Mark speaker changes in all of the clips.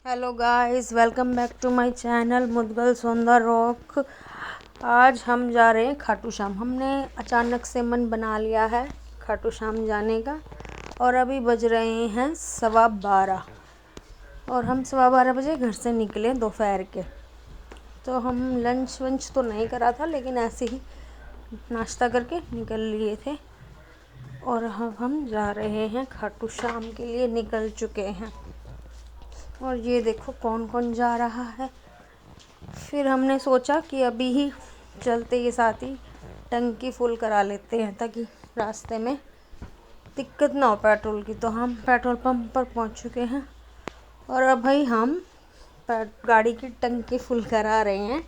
Speaker 1: Hello guys, welcome back to my channel Mudgal Soundar rock. आज हम जा रहे हैं खाटू श्याम। हमने अचानक से मन बना लिया है खाटू श्याम जाने का और अभी बज रहे हैं 12:15 और हम 12:15 बजे घर से निकले दोपहर के। तो हम लंच वंच तो नहीं करा था, लेकिन ऐसे ही नाश्ता करके निकल लिए थे और अब हम जा रहे हैं खाटू श्याम के लिए, निकल चुके हैं। और ये देखो कौन कौन जा रहा है। फिर हमने सोचा कि अभी ही चलते के साथ ही टंकी फुल करा लेते हैं ताकि रास्ते में दिक्कत ना हो पेट्रोल की। तो हम पेट्रोल पंप पर पहुंच चुके हैं और अब भाई हम गाड़ी की टंकी फुल करा रहे हैं,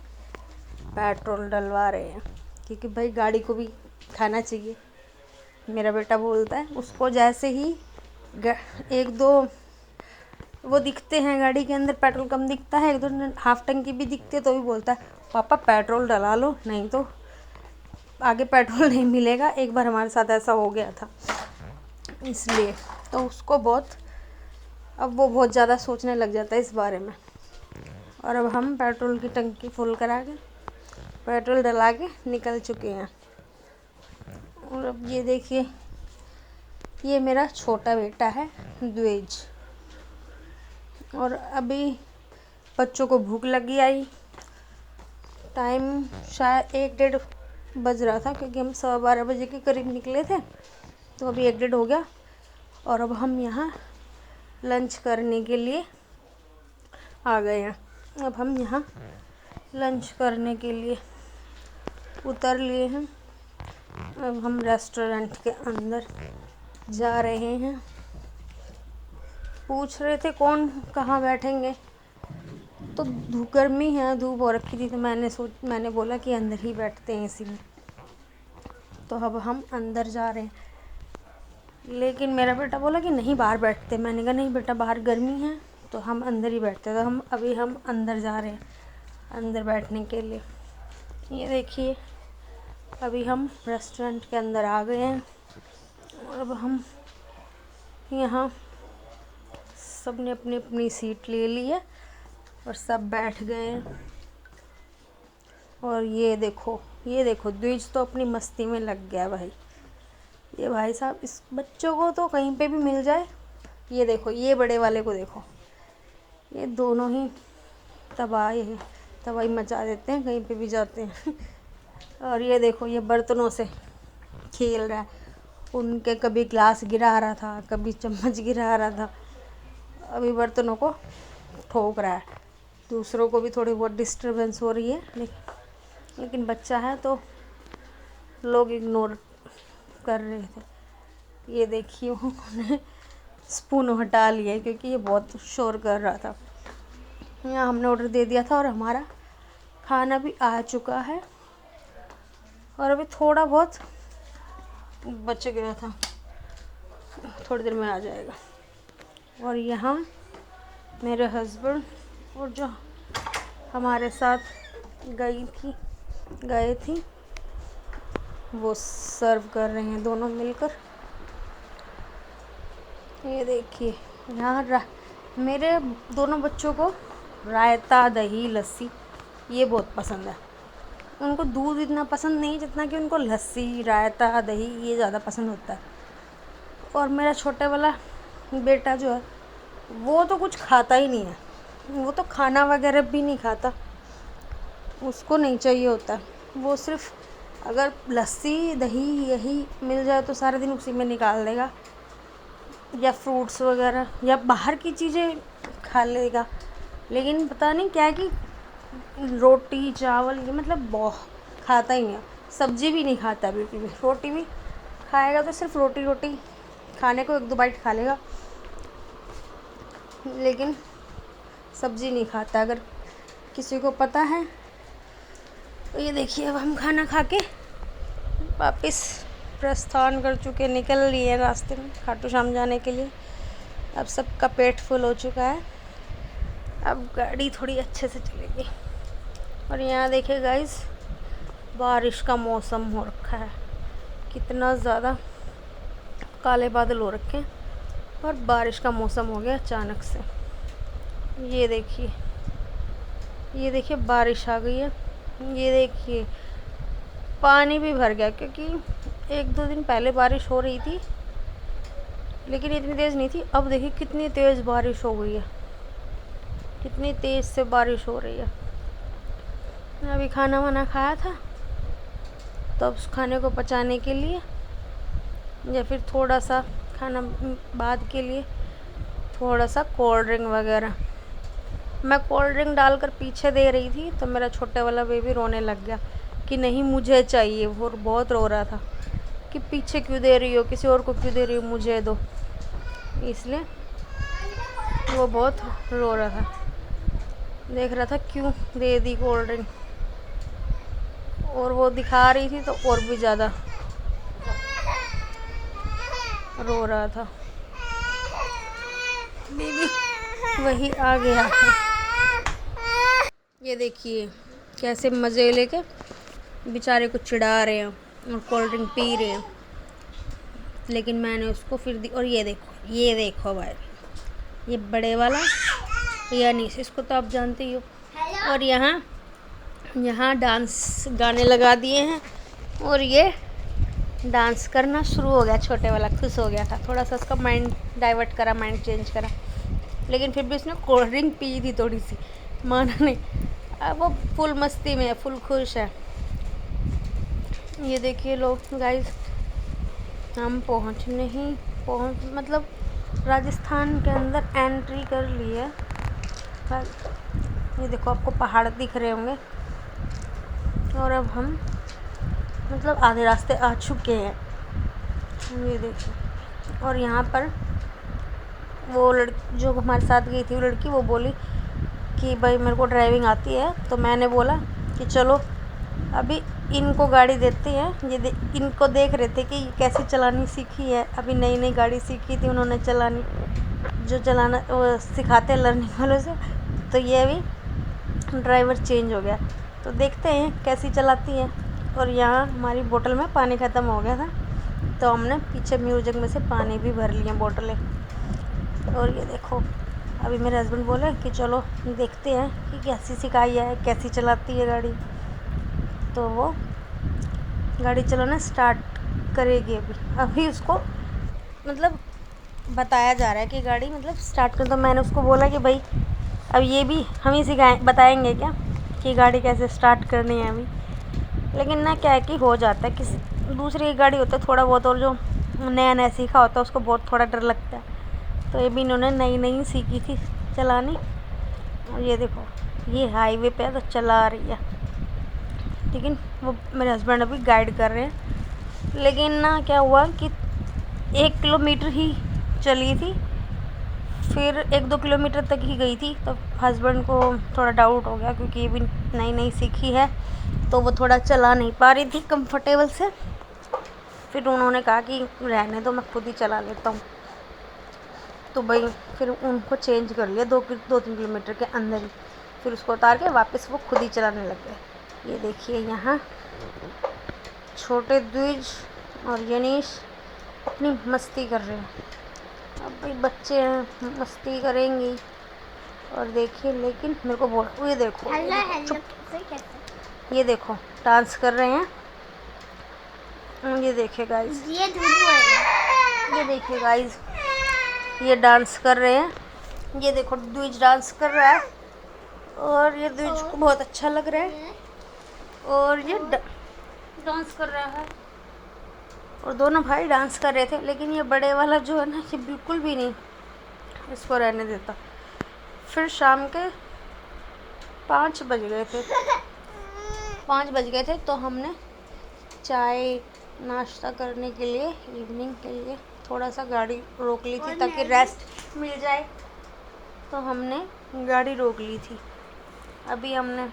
Speaker 1: पेट्रोल डलवा रहे हैं, क्योंकि भाई गाड़ी को भी खाना चाहिए। मेरा बेटा बोलता है, उसको जैसे ही एक दो वो दिखते हैं गाड़ी के अंदर, पेट्रोल कम दिखता है, एक दो हाफ टंकी भी दिखती है, तो भी बोलता है पापा पेट्रोल डला लो, नहीं तो आगे पेट्रोल नहीं मिलेगा। एक बार हमारे साथ ऐसा हो गया था, इसलिए तो उसको अब वो बहुत ज़्यादा सोचने लग जाता है इस बारे में। और अब हम पेट्रोल की टंकी फुल करा के पेट्रोल डला के निकल चुके हैं। और अब ये देखिए, ये मेरा छोटा बेटा है द्वेज, और अभी बच्चों को भूख लगी आई। टाइम शायद 1-1:30 बज रहा था, क्योंकि हम 12:15 बजे के करीब निकले थे, तो अभी 1-1:30 हो गया। और अब हम यहाँ लंच करने के लिए आ गए हैं। अब हम यहाँ लंच करने के लिए उतर लिए हैं। अब हम रेस्टोरेंट के अंदर जा रहे हैं। पूछ रहे थे कौन कहाँ बैठेंगे, तो गर्मी है, धूप हो रखी थी, तो मैंने बोला कि अंदर ही बैठते हैं इसी में। तो अब हम अंदर जा रहे हैं, लेकिन मेरा बेटा बोला कि नहीं बाहर बैठते। मैंने कहा नहीं बेटा, बाहर गर्मी है, तो हम अंदर ही बैठते। तो हम अंदर जा रहे हैं, अंदर बैठने के लिए। ये देखिए, अभी हम रेस्टोरेंट के अंदर आ गए हैं और अब हम यहाँ सब ने अपनी अपनी सीट ले ली है और सब बैठ गए हैं। और ये देखो द्विज तो अपनी मस्ती में लग गया भाई। ये भाई साहब, इस बच्चों को तो कहीं पे भी मिल जाए। ये देखो, ये बड़े वाले को देखो, ये दोनों ही तबाही मचा देते हैं, कहीं पे भी जाते हैं। और ये देखो, ये बर्तनों से खेल रहा है, उनके कभी ग्लास गिरा रहा था, कभी चम्मच गिरा रहा था, अभी बर्तनों को ठोक रहा है। दूसरों को भी थोड़ी बहुत डिस्टर्बेंस हो रही है, लेकिन बच्चा है तो लोग इग्नोर कर रहे थे। ये देखिए, उन्होंने स्पून हटा लिया क्योंकि ये बहुत शोर कर रहा था। यहाँ हमने ऑर्डर दे दिया था और हमारा खाना भी आ चुका है और अभी थोड़ा बहुत बच गया था, थोड़ी देर में आ जाएगा। और यहाँ मेरे हस्बैंड और जो हमारे साथ गए थी वो सर्व कर रहे हैं दोनों मिलकर। ये देखिए, यहाँ मेरे दोनों बच्चों को रायता, दही, लस्सी ये बहुत पसंद है। उनको दूध इतना पसंद नहीं जितना कि उनको लस्सी, रायता, दही ये ज़्यादा पसंद होता है। और मेरा छोटे वाला बेटा जो है वो तो कुछ खाता ही नहीं है, वो तो खाना वगैरह भी नहीं खाता, उसको नहीं चाहिए होता। वो सिर्फ अगर लस्सी, दही यही मिल जाए तो सारा दिन उसी में निकाल देगा, या फ्रूट्स वगैरह या बाहर की चीज़ें खा लेगा। लेकिन पता नहीं क्या है कि रोटी चावल ये मतलब बहुत खाता ही नहीं है। सब्जी भी नहीं खाता बिल्कुल भी। रोटी भी खाएगा तो सिर्फ रोटी खाने को 1-2 बाइट खा लेगा, लेकिन सब्जी नहीं खाता। अगर किसी को पता है तो ये देखिए, अब हम खाना खा के वापस प्रस्थान कर चुके, निकल लिए रास्ते में खाटू श्याम जाने के लिए। अब सबका पेट फुल हो चुका है, अब गाड़ी थोड़ी अच्छे से चलेगी। और यहाँ देखिए गाइस, बारिश का मौसम हो रखा है, कितना ज़्यादा काले बादल हो रखे हैं और बारिश का मौसम हो गया अचानक से। ये देखिए बारिश आ गई है। ये देखिए पानी भी भर गया, क्योंकि 1-2 दिन पहले बारिश हो रही थी लेकिन इतनी तेज़ नहीं थी। अब देखिए कितनी तेज़ बारिश हो गई है, कितनी तेज़ से बारिश हो रही है। मैं अभी खाना वाना खाया था, तो अब उस खाने को पचाने के लिए या फिर थोड़ा सा खाना बाद के लिए थोड़ा सा कोल्ड ड्रिंक वगैरह, मैं कोल्ड ड्रिंक डालकर पीछे दे रही थी तो मेरा छोटे वाला बेबी रोने लग गया कि नहीं मुझे चाहिए। वो बहुत रो रहा था कि पीछे क्यों दे रही हो, किसी और को क्यों दे रही हो, मुझे दो। इसलिए वो बहुत रो रहा था, देख रहा था क्यों दे दी कोल्ड ड्रिंक, और वो दिखा रही थी तो और भी ज़्यादा रो रहा था। बेबी वही आ गया है। ये देखिए कैसे मज़े लेके बेचारे को चिढ़ा रहे हैं और कोल्ड ड्रिंक पी रहे हैं, लेकिन मैंने उसको फिर दी। और ये देखो भाई, ये बड़े वाला यानी इसको तो आप जानते ही हो। और यहाँ डांस गाने लगा दिए हैं और ये डांस करना शुरू हो गया। छोटे वाला खुश हो गया था, थोड़ा सा उसका माइंड डाइवर्ट करा, माइंड चेंज करा, लेकिन फिर भी उसने कोल्ड ड्रिंक पी थी थोड़ी सी, माना नहीं। अब वो फुल मस्ती में है, फुल खुश है। ये देखिए लोग गाइस, हम मतलब राजस्थान के अंदर एंट्री कर ली है। ये देखो आपको पहाड़ दिख रहे होंगे, और अब हम मतलब आधे रास्ते आ चुके हैं। ये देखो, और यहाँ पर वो लड़की जो हमारे साथ गई थी, वो लड़की वो बोली कि भाई मेरे को ड्राइविंग आती है, तो मैंने बोला कि चलो अभी इनको गाड़ी देते हैं। इनको देख रहे थे कि ये कैसे चलानी सीखी है, अभी नई नई गाड़ी सीखी थी उन्होंने चलानी, जो चलाना वो सिखाते हैं लर्निंग वालों से। तो ये अभी ड्राइवर चेंज हो गया, तो देखते हैं कैसी चलाती है। और यहाँ हमारी बोतल में पानी ख़त्म हो गया था, तो हमने पीछे म्यूजिक में से पानी भी भर लिए बोतलें। और ये देखो अभी मेरे हस्बैंड बोले कि चलो देखते हैं कि कैसी सिखाई है, कैसी चलाती है गाड़ी। तो वो गाड़ी चलाना स्टार्ट करेगी। अभी उसको मतलब बताया जा रहा है कि गाड़ी मतलब स्टार्ट कर। तो मैंने उसको बोला कि भाई अब ये भी हम ही बताएंगे क्या कि गाड़ी कैसे स्टार्ट करनी है अभी। लेकिन ना क्या है कि हो जाता है, किसी दूसरी की गाड़ी होता है थोड़ा बहुत, और जो नया नया सीखा होता है उसको बहुत थोड़ा डर लगता है। तो ये भी इन्होंने नई नई सीखी थी चलानी। और ये देखो ये हाईवे पे तो चला रही है, लेकिन वो मेरे हस्बैंड अभी गाइड कर रहे हैं। लेकिन ना क्या हुआ कि 1 किलोमीटर ही चली थी, फिर 1-2 किलोमीटर तक ही गई थी, तो हस्बैंड को थोड़ा डाउट हो गया, क्योंकि ये भी नई नई सीखी है तो वो थोड़ा चला नहीं पा रही थी कंफर्टेबल से। फिर उन्होंने कहा कि रहने दो, मैं खुद ही चला लेता हूँ। तो भाई फिर उनको चेंज कर लिया 2-3 किलोमीटर के अंदर ही, फिर उसको उतार के वापस वो खुद ही चलाने लग गए। ये देखिए यहाँ छोटे द्विज और यनीश अपनी मस्ती कर रहे हैं। अब भाई बच्चे हैं, मस्ती करेंगी। और देखिए लेकिन मेरे को बोल, ये देखो ये देखो डांस कर रहे हैं। ये देखिए गाइस, ये देखिए गाइस, ये डांस कर रहे हैं। ये देखो द्विज डांस कर रहा है, और ये द्विज को बहुत अच्छा लग रहा है, और ये डांस कर रहा है। और दोनों भाई डांस कर रहे थे, लेकिन ये बड़े वाला जो है ना, ये बिल्कुल भी नहीं इसको रहने देता। फिर शाम के 5 बज गए थे, 5 बज गए थे, तो हमने चाय नाश्ता करने के लिए इवनिंग के लिए थोड़ा सा गाड़ी रोक ली थी ताकि रेस्ट मिल जाए। तो हमने गाड़ी रोक ली थी। अभी हमने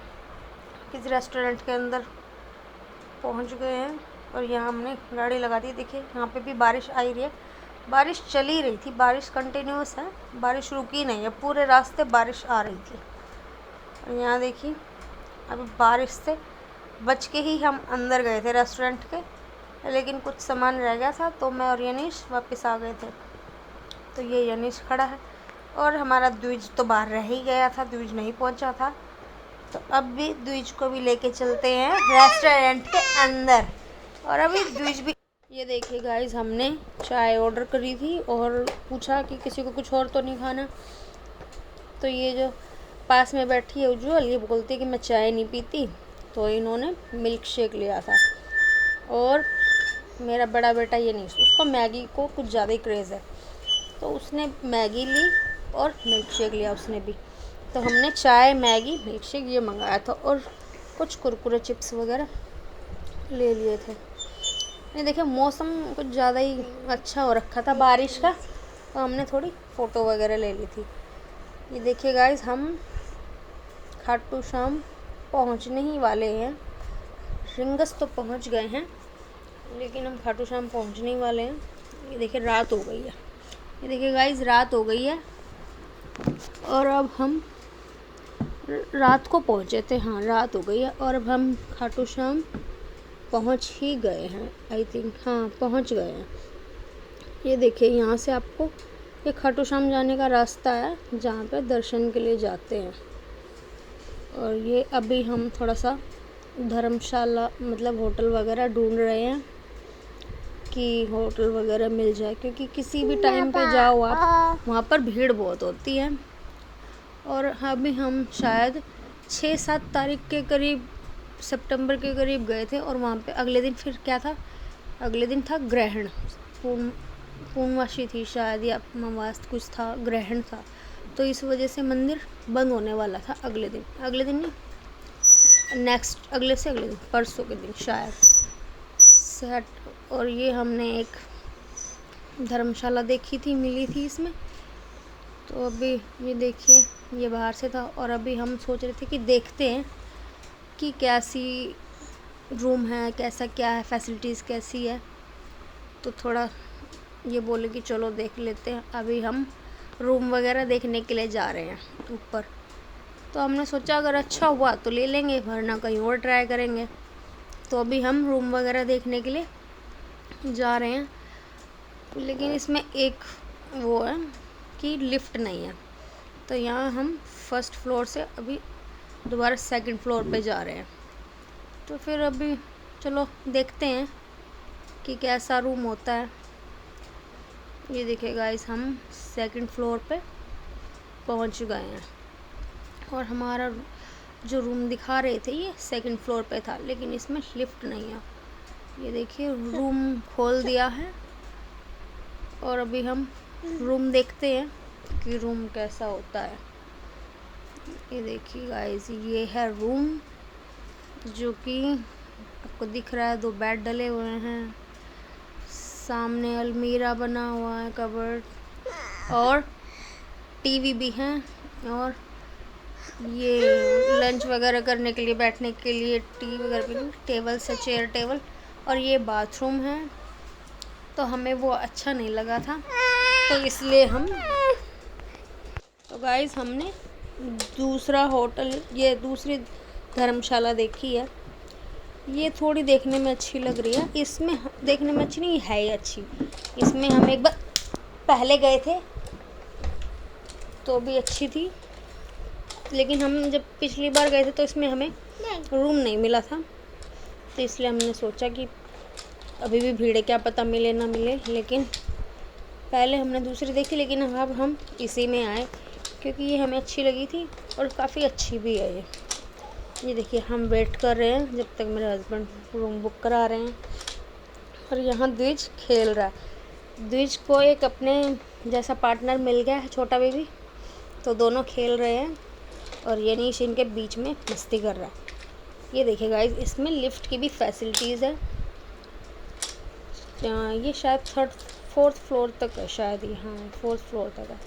Speaker 1: किसी रेस्टोरेंट के अंदर पहुंच गए हैं, और यहाँ हमने गाड़ी लगा दी। देखिए यहाँ पे भी बारिश आ रही है, बारिश चली रही थी, बारिश कंटिन्यूस है, बारिश रुकी नहीं है, पूरे रास्ते बारिश आ रही थी। और यहाँ देखिए अभी बारिश से बच के ही हम अंदर गए थे रेस्टोरेंट के, लेकिन कुछ सामान रह गया था, तो मैं और यनीश वापस आ गए थे। तो ये यनीश खड़ा है, और हमारा द्विज तो बाहर रह ही गया था, द्विज नहीं पहुंचा था। तो अब भी द्विज को भी लेके चलते हैं रेस्टोरेंट के अंदर। और अभी द्विज भी, ये देखिए गाइस, हमने चाय ऑर्डर करी थी और पूछा कि किसी को कुछ और तो नहीं खाना। तो ये जो पास में बैठी है उज्ज्वल, ये बोलती है कि मैं चाय नहीं पीती, तो इन्होंने मिल्क शेक लिया था। और मेरा बड़ा बेटा ये नहीं, उसको मैगी को कुछ ज़्यादा ही क्रेज़ है, तो उसने मैगी ली और मिल्क शेक लिया उसने भी। तो हमने चाय, मैगी, मिल्क शेक ये मंगाया था और कुछ कुरकुरे चिप्स वगैरह ले लिए थे। ये देखिए मौसम कुछ ज़्यादा ही अच्छा हो रखा था बारिश का, तो हमने थोड़ी फ़ोटो वगैरह ले ली थी। ये देखिए गाइस, हम खाटू श्याम पहुंचने ही वाले हैं। रिंगस तो पहुंच गए हैं, लेकिन हम खाटू श्याम पहुंचने ही वाले हैं। ये देखिए रात हो गई है, ये देखिए गाइस रात हो गई है। और अब हम रात को पहुंचे थे, हाँ रात हो गई है। और अब हम खाटू श्याम पहुंच ही गए हैं, आई थिंक, हाँ पहुंच गए हैं। ये देखिए यहाँ से आपको ये खाटू श्याम जाने का रास्ता है, जहाँ पे दर्शन के लिए जाते हैं। और ये अभी हम थोड़ा सा धर्मशाला मतलब होटल वगैरह ढूंढ रहे हैं कि होटल वगैरह मिल जाए, क्योंकि किसी भी टाइम पे जाओ आप, वहाँ पर भीड़ बहुत होती है। और अभी हम शायद 6-7 तारीख के करीब, सितंबर के करीब गए थे। और वहाँ पे अगले दिन फिर क्या था, अगले दिन था ग्रहण, पूर्णमासी थी शायद, या अमावस कुछ था, ग्रहण था। तो इस वजह से मंदिर बंद होने वाला था अगले दिन नहीं, नेक्स्ट अगले दिन, परसों के दिन शायद सेट। और ये हमने एक धर्मशाला देखी थी, मिली थी इसमें। तो अभी ये देखिए, ये बाहर से था। और अभी हम सोच रहे थे कि देखते हैं कि कैसी रूम है, कैसा क्या है, फैसिलिटीज़ कैसी है। तो थोड़ा ये बोले कि चलो देख लेते हैं। अभी हम रूम वगैरह देखने के लिए जा रहे हैं ऊपर। तो हमने सोचा अगर अच्छा हुआ तो ले लेंगे, वरना कहीं और ट्राई करेंगे। तो अभी हम रूम वगैरह देखने के लिए जा रहे हैं, लेकिन इसमें एक वो है कि लिफ्ट नहीं है। तो यहाँ हम फर्स्ट फ्लोर से अभी दोबारा सेकंड फ्लोर पे जा रहे हैं। तो फिर अभी चलो देखते हैं कि कैसा रूम होता है। ये देखिए गाइस, हम सेकंड फ्लोर पे पहुंच गए हैं। और हमारा जो रूम दिखा रहे थे ये सेकंड फ्लोर पे था, लेकिन इसमें लिफ्ट नहीं है। ये देखिए रूम खोल दिया है। और अभी हम रूम देखते हैं कि रूम कैसा होता है। ये देखिए गाइस, ये है रूम, जो कि आपको दिख रहा है। 2 बेड डले हुए हैं, सामने अलमीरा बना हुआ है, कबर्ड, और टीवी भी है। और ये लंच वगैरह करने के लिए, बैठने के लिए टीवी वगैरह भी, टेबल से चेयर टेबल। और ये बाथरूम है। तो हमें वो अच्छा नहीं लगा था, तो इसलिए हम, तो गाइस हमने दूसरा होटल, ये दूसरी धर्मशाला देखी है। ये थोड़ी देखने में अच्छी लग रही है, इसमें देखने में अच्छी नहीं है, ये अच्छी। इसमें हम एक बार पहले गए थे तो भी अच्छी थी, लेकिन हम जब पिछली बार गए थे तो इसमें हमें रूम नहीं मिला था। तो इसलिए हमने सोचा कि अभी भी भीड़ है, क्या पता मिले ना मिले। लेकिन पहले हमने दूसरी देखी, लेकिन अब हम इसी में आए क्योंकि ये हमें अच्छी लगी थी और काफ़ी अच्छी भी है ये देखिए, हम वेट कर रहे हैं जब तक मेरे हस्बैंड रूम बुक करा रहे हैं। और यहाँ द्विज खेल रहा है। द्विज को एक अपने जैसा पार्टनर मिल गया है, छोटा बेबी, तो दोनों खेल रहे हैं। और ये नीश इनके बीच में मस्ती कर रहा है। ये देखिए गाइस, इसमें लिफ्ट की भी फैसिलिटीज़ है। ये शायद 4th फ्लोर तक है शायद, ये हाँ 4th फ्लोर तक है।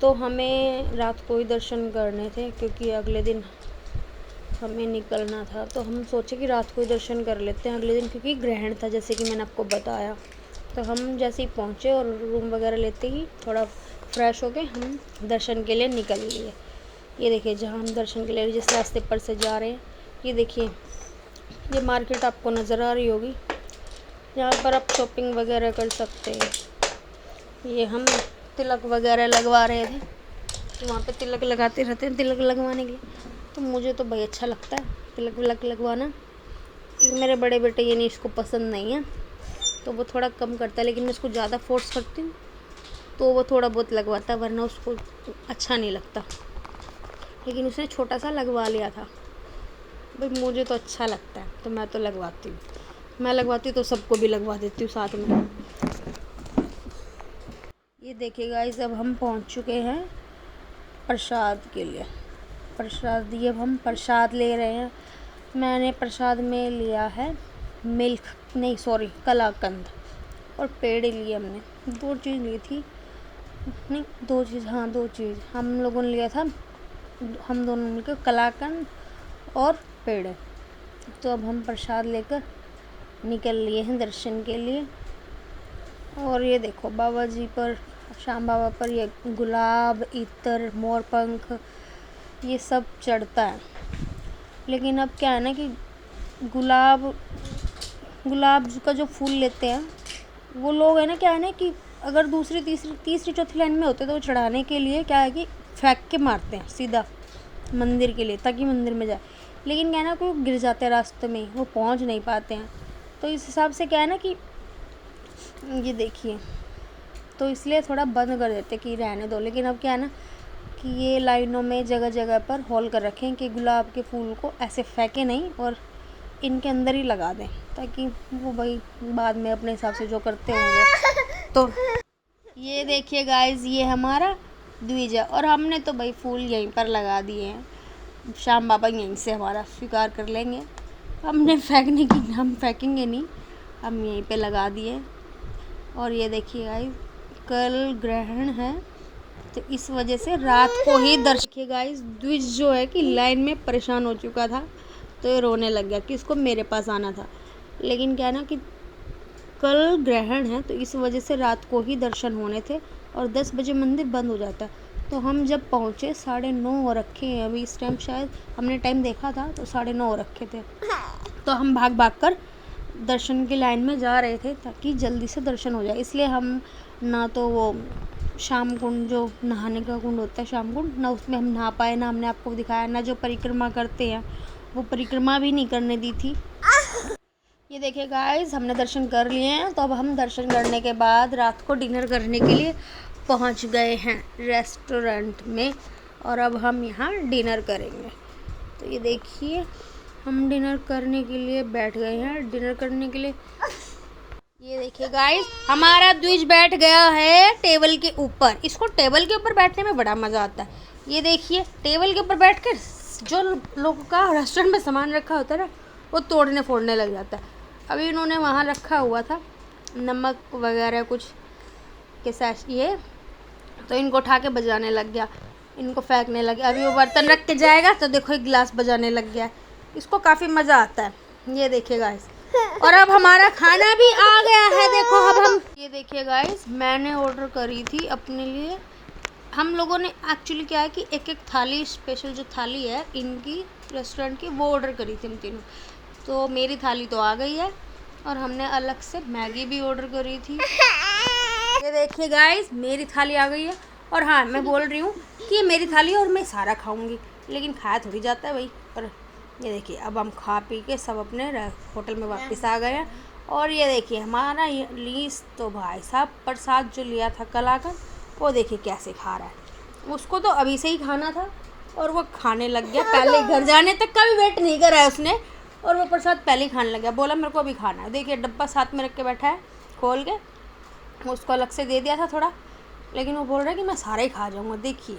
Speaker 1: तो हमें रात को ही दर्शन करने थे क्योंकि अगले दिन हमें निकलना था। तो हम सोचे कि रात को ही दर्शन कर लेते हैं अगले दिन, क्योंकि ग्रहण था जैसे कि मैंने आपको बताया। तो हम जैसे ही पहुँचे और रूम वगैरह लेते ही थोड़ा फ्रेश हो के हम दर्शन के लिए निकल लिए। ये देखिए, जहाँ हम दर्शन के लिए जिस रास्ते पर से जा रहे हैं, ये देखिए ये मार्केट आपको नज़र आ रही होगी, यहाँ पर आप शॉपिंग वगैरह कर सकते हैं। ये हम तिलक वगैरह लगवा रहे थे, वहाँ पे तिलक लगाते रहते हैं तिलक लगवाने के लिए, तो मुझे तो भाई अच्छा लगता है तिलक विलक लगवाना। मेरे बड़े बेटे ये नहीं, इसको पसंद नहीं है तो वो थोड़ा कम करता है, लेकिन मैं उसको ज़्यादा फोर्स करती हूँ तो वो थोड़ा बहुत लगवाता है, वरना उसको अच्छा नहीं लगता। लेकिन उसने छोटा सा लगवा लिया था। भाई मुझे तो अच्छा लगता है तो मैं तो लगवाती हूँ, मैं लगवाती हूँ तो सबको भी लगवा देती हूँ साथ में। ये देखिए गाइस, अब हम पहुँच चुके हैं प्रसाद के लिए। प्रसाद, ये हम प्रसाद ले रहे हैं। मैंने प्रसाद में लिया है कलाकंद और पेड़ लिए हमने। 2 चीज़ ली थी, नहीं 2 चीज़, हाँ 2 चीज़ हम लोगों ने लिया था, हम दोनों मिलकर कलाकंद और पेड़। तो अब हम प्रसाद लेकर निकल लिए हैं दर्शन के लिए। और ये देखो बाबा जी पर, श्याम बाबा पर ये गुलाब, इत्र, मोरपंख ये सब चढ़ता है। लेकिन अब क्या है ना कि गुलाब का जो फूल लेते हैं वो लोग है ना, क्या है ना कि अगर दूसरी तीसरी चौथी लाइन में होते तो वो चढ़ाने के लिए क्या है कि फेंक के मारते हैं सीधा मंदिर के लिए, ताकि मंदिर में जाए। लेकिन क्या है ना, कोई गिर जाते हैं रास्ते में, वो पहुंच नहीं पाते हैं। तो इस हिसाब से क्या है ना कि ये देखिए, तो इसलिए थोड़ा बंद कर देते कि रहने दो। लेकिन अब क्या है ना कि ये लाइनों में जगह जगह पर होल कर रखें कि गुलाब के फूल को ऐसे फेंके नहीं और इनके अंदर ही लगा दें, ताकि वो भाई बाद में अपने हिसाब से जो करते होंगे। तो ये देखिए गाइस, ये हमारा द्विज है और हमने तो भाई फूल यहीं पर लगा दिए हैं। श्याम बाबा यहीं से हमारा स्वीकार कर लेंगे, हम फेंकेंगे नहीं, हम यहीं पे लगा दिए। और ये देखिए गाइस, कल ग्रहण है तो इस वजह से रात को ही दर्शन। गाइस, द्विज जो है कि लाइन में परेशान हो चुका था तो ये रोने लग गया कि इसको मेरे पास आना था। लेकिन क्या है ना कि कल ग्रहण है तो इस वजह से रात को ही दर्शन होने थे और 10 बजे मंदिर बंद हो जाता है। तो हम जब पहुँचे 9:30 हो रखे हैं अभी इस टाइम, शायद हमने टाइम देखा था तो 9:30 हो रखे थे। तो हम भाग कर दर्शन की लाइन में जा रहे थे ताकि जल्दी से दर्शन हो जाए। इसलिए हम ना तो वो श्याम कुंड, जो नहाने का कुंड होता है श्याम कुंड, ना उसमें हम नहा पाए, ना हमने आपको दिखाया, ना जो परिक्रमा करते हैं वो परिक्रमा भी नहीं करने दी थी। ये देखिए गाइस, हमने दर्शन कर लिए हैं। तो अब हम दर्शन करने के बाद रात को डिनर करने के लिए पहुंच गए हैं रेस्टोरेंट में और अब हम यहाँ डिनर करेंगे। तो ये देखिए, हम डिनर करने के लिए बैठ गए हैं। डिनर करने के लिए ये देखिए गाइस, हमारा द्विज बैठ गया है टेबल के ऊपर। इसको टेबल के ऊपर बैठने में बड़ा मज़ा आता है। ये देखिए, टेबल के ऊपर बैठकर जो लोगों का रेस्टोरेंट में सामान रखा होता है ना, वो तोड़ने फोड़ने लग जाता है। अभी इन्होंने वहाँ रखा हुआ था नमक वगैरह कुछ के साथ, ये तो इनको उठा के बजाने लग गया, इनको फेंकने लगे। अभी वो बर्तन रख के जाएगा तो देखो एक गिलास बजाने लग गया। इसको काफ़ी मज़ा आता है। ये देखिए गाइस, और अब हमारा खाना भी आ गया है। देखो अब हम, ये देखिए गाइस, मैंने ऑर्डर करी थी अपने लिए। हम लोगों ने एक्चुअली क्या है कि एक थाली, स्पेशल जो थाली है इनकी रेस्टोरेंट की, वो ऑर्डर करी थी हम तीनों। तो मेरी थाली तो आ गई है और हमने अलग से मैगी भी ऑर्डर करी थी। ये देखिए गाइस, मेरी थाली आ गई है। और हाँ, मैं बोल रही हूँ कि ये मेरी थाली है और मैं सारा खाऊंगी, लेकिन खाया थोड़ी जाता है भाई। और ये देखिए, अब हम खा पी के सब अपने होटल में वापस आ गए हैं। और ये देखिए हमारा लीस, तो भाई साहब प्रसाद जो लिया था कलाकंद, वो देखिए कैसे खा रहा है। उसको तो अभी से ही खाना था और वो खाने लग गया। पहले घर जाने तक का भी वेट नहीं करा है उसने और वो प्रसाद पहले ही खाने लग गया। बोला मेरे को अभी खाना है। देखिए डब्बा साथ में रख के बैठा है, खोल के उसको अलग से दे दिया था थोड़ा, लेकिन वो बोल रहा है कि मैं सारा ही खा जाऊँगा। देखिए